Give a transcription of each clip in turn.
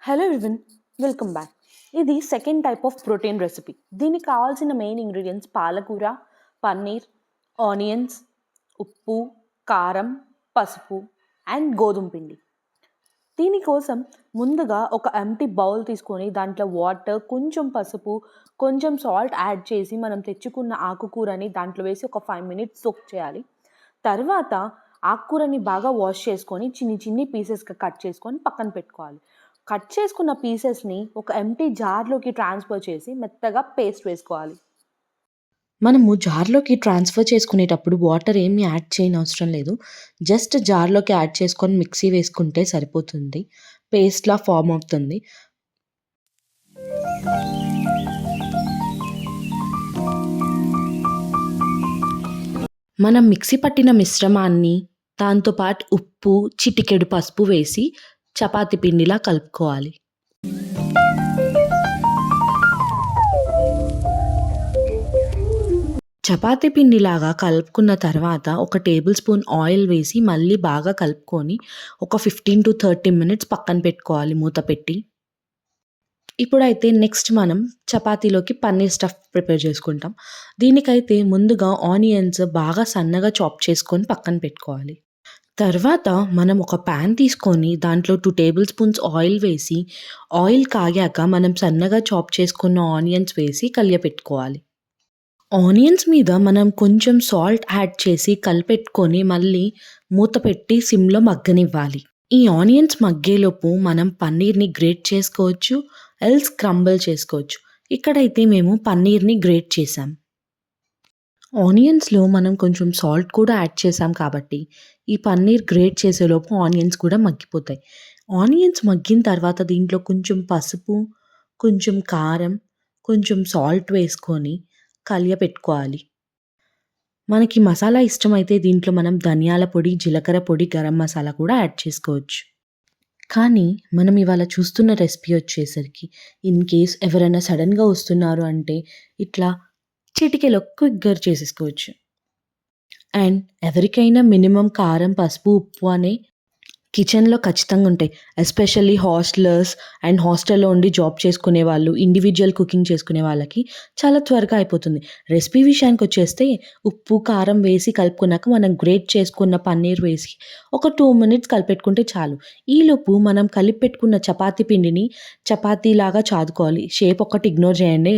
Hello everyone, welcome back. ఇది second type of protein recipe. దీనికి కావాల్సిన మెయిన్ ఇంగ్రీడియంట్స్ పాలకూర, పన్నీర్, ఆనియన్స్, ఉప్పు, కారం, పసుపు అండ్ గోధుమ పిండి. దీనికోసం ముందుగా ఒక ఎంటీ బౌల్ తీసుకొని దాంట్లో వాటర్, కొంచెం పసుపు, కొంచెం సాల్ట్ యాడ్ చేసి మనం తెచ్చుకున్న ఆకుకూరని దాంట్లో వేసి ఒక 5 minutes సోక్ చేయాలి. తర్వాత ఆకుకూరని బాగా వాష్ చేసుకొని చిన్ని పీసెస్గా కట్ చేసుకొని పక్కన పెట్టుకోవాలి. కట్ చేసుకున్న పీసెస్ని ఒక ఎంటీ జార్లోకి ట్రాన్స్ఫర్ చేసి మెత్తగా పేస్ట్ వేసుకోవాలి. మనము జార్లోకి ట్రాన్స్ఫర్ చేసుకునేటప్పుడు వాటర్ ఏమీ యాడ్ చేయనవసరం లేదు. జస్ట్ జార్లోకి యాడ్ చేసుకొని మిక్సీ వేసుకుంటే సరిపోతుంది. పేస్ట్‌లా ఫార్మ్ అవుతుంది. మనం మిక్సీ పట్టిన మిశ్రమాన్ని దాంతో పాటు ఉప్పు, చిటికెడు పసుపు వేసి చపాతీ పిండిలా కలుపుకోవాలి. చపాతీ పిండిలాగా కలుపుకున్న తర్వాత ఒక టేబుల్ స్పూన్ ఆయిల్ వేసి మళ్ళీ బాగా కలుపుకొని ఒక 15-30 minutes పక్కన పెట్టుకోవాలి మూత పెట్టి. ఇప్పుడైతే నెక్స్ట్ మనం చపాతీలోకి పన్నీర్ స్టఫ్ ప్రిపేర్ చేసుకుంటాం. దీనికైతే ముందుగా ఆనియన్స్ బాగా సన్నగా చాప్ చేసుకొని పక్కన పెట్టుకోవాలి. తర్వాత మనం ఒక ప్యాన్ తీసుకొని దాంట్లో 2 టేబుల్ స్పూన్స్ ఆయిల్ వేసి, ఆయిల్ కాగాక మనం సన్నగా చాప్ చేసుకున్న ఆనియన్స్ వేసి కలియపెట్టుకోవాలి. ఆనియన్స్ మీద మనం కొంచెం సాల్ట్ యాడ్ చేసి కలిపెట్టుకొని మళ్ళీ మూత పెట్టి సిమ్‌లో మగ్గనివ్వాలి. ఈ ఆనియన్స్ మగ్గేలోపు మనం పన్నీర్‌ని గ్రేట్ చేసుకోవచ్చు, ఎల్స్ క్రంబుల్ చేసుకోవచ్చు. ఇక్కడైతే మేము పన్నీర్‌ని గ్రేట్ చేసాం. ఆనియన్స్‌లో మనం కొంచెం సాల్ట్ కూడా యాడ్ చేసాం కాబట్టి ఈ పన్నీర్ గ్రేట్ చేసేలోపు ఆనియన్స్ కూడా మగ్గిపోతాయి. ఆనియన్స్ మగ్గిన తర్వాత దీంట్లో కొంచెం పసుపు, కొంచెం కారం, కొంచెం సాల్ట్ వేసుకొని కలియపెట్టుకోవాలి. మనకి మసాలా ఇష్టమైతే దీంట్లో మనం ధనియాల పొడి, జీలకర్ర పొడి, గరం మసాలా కూడా యాడ్ చేసుకోవచ్చు. కానీ మనం ఇవాళ చూస్తున్న రెసిపీ వచ్చేసరికి ఇన్ కేస్ ఎవరైనా సడన్‌గా వస్తున్నారు అంటే ఇట్లా చిటికెలో క్విక్‌గా చేసేసుకోవచ్చు. అండ్ ఎవరికైనా మినిమమ్ కారం, పసుపు, ఉప్పు అనే కిచెన్‌లో ఖచ్చితంగా ఉంటాయి. ఎస్పెషల్లీ హాస్టలర్స్ అండ్ హాస్టల్‌లో ఉండి జాబ్ చేసుకునే వాళ్ళు, ఇండివిడ్యువల్ కుకింగ్ చేసుకునే వాళ్ళకి చాలా త్వరగా అయిపోతుంది. రెసిపీ విషయానికొచ్చేస్తే ఉప్పు, కారం వేసి కలుపుకున్నాక మనం గ్రేట్ చేసుకున్న పన్నీర్ వేసి ఒక 2 minutes కలిపెట్టుకుంటే చాలు. ఈలోపు మనం కలిపి పెట్టుకున్న చపాతీ పిండిని చపాతీలాగా చాదుకోవాలి. షేప్ ఒక్కటి ఇగ్నోర్ చేయండి.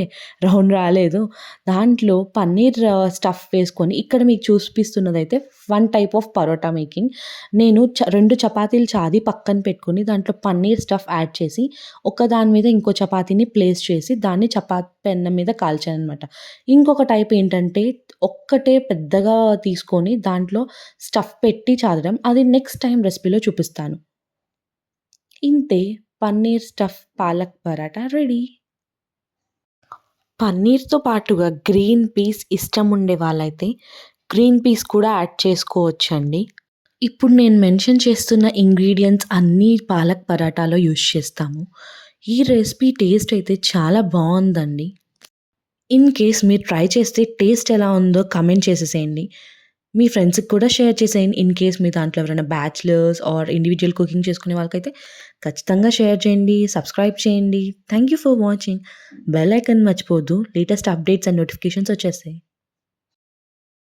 రౌండ్ రాలేదు. దాంట్లో పన్నీర్ స్టఫ్ వేసుకొని ఇక్కడ మీకు చూపిస్తున్నదైతే 1 టైప్ ఆఫ్ పరోటా మేకింగ్. నేను 2 చపాతీలు చాది పక్కన పెట్టుకొని దాంట్లో పన్నీర్ స్టఫ్ యాడ్ చేసి ఒకదాని మీద ఇంకో చపాతీని ప్లేస్ చేసి దాన్ని చపాతీ పెనం మీద కాల్చాననమాట. ఇంకొక టైప్ ఏంటంటే ఒక్కటే పెద్దగా తీసుకొని దాంట్లో స్టఫ్ పెట్టి చాదడం. అది నెక్స్ట్ టైం రెసిపీలో చూపిస్తాను. ఇంతే, పన్నీర్ స్టఫ్ పాలక్ పరాటా రెడీ. పన్నీర్‌తో పాటుగా గ్రీన్ పీస్ ఇష్టం ఉండే వాళ్ళైతే గ్రీన్ పీస్ కూడా యాడ్ చేసుకోవచ్చండి. ఇప్పుడు నేను మెన్షన్ చేస్తున్న ఇంగ్రీడియెంట్స్ అన్నీ పాలక్ పరాటాలో యూజ్ చేస్తాము. ఈ రెసిపీ టేస్ట్ అయితే చాలా బావుందండి. ఇన్ కేస్ మీరు ట్రై చేస్తే టేస్ట్ ఎలా ఉందో కామెంట్ చేసేసేయండి. మీ ఫ్రెండ్స్‌కి కూడా షేర్ చేసేయండి. ఇన్ కేస్ మీ దాంట్లో ఎవరైనా బ్యాచిలర్స్ ఆర్ ఇండివిడ్యువల్ కుకింగ్ చేసుకునే వాళ్ళకైతే ఖచ్చితంగా షేర్ చేయండి. సబ్స్క్రైబ్ చేయండి. Thank you for watching. Bell icon మర్చిపోవద్దు. లేటెస్ట్ అప్డేట్స్ అండ్ నోటిఫికేషన్స్ వచ్చేస్తాయి.